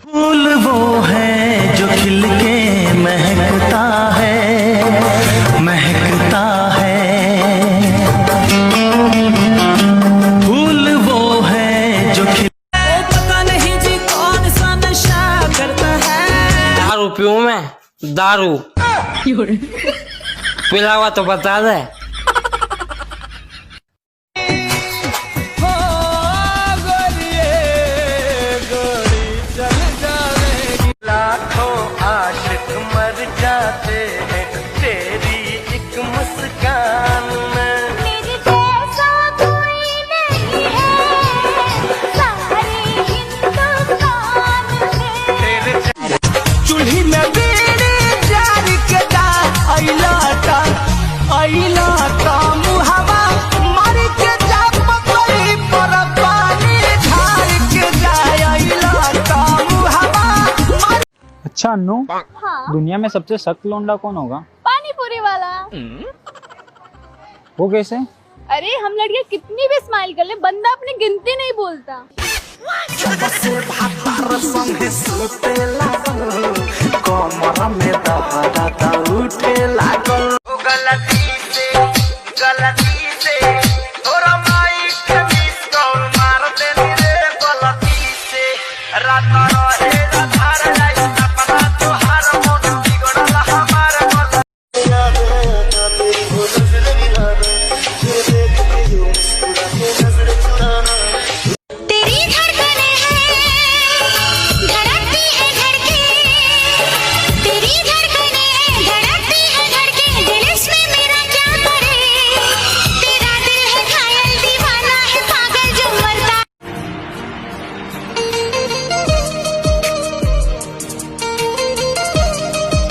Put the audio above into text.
फूल वो है जो खिल के महकता है, महकता है। फूल वो है जो खिल, पता नहीं जी कौन सा नशा करता है। दारू पीऊं मैं? दारू पिला हुआ तो बता दे। लाखों आशिक मर जाते हैं तेरी एक मुस्कान में। मेरे जैसा कोई नहीं है सारे हिंदुस्तान में। चूल्ही में बीड़ी जार के जा अइला का मुहावा मार के जा पकड़ी पर पानी झाड़ के जा अइला का मुहावा। अच्छा अन्नू, हाँ, दुनिया में सबसे सख्त लौंडा कौन होगा? पानी पूरी वाला। वो कैसे? अरे हम लड़के कितनी भी स्माइल कर ले, बंदा अपनी गिनती नहीं बोलता। कमर में दहरा उठे लागल। गलती से थोड़ा माइक के मिस कॉल मार देनी रे गलती से। रात रहे धार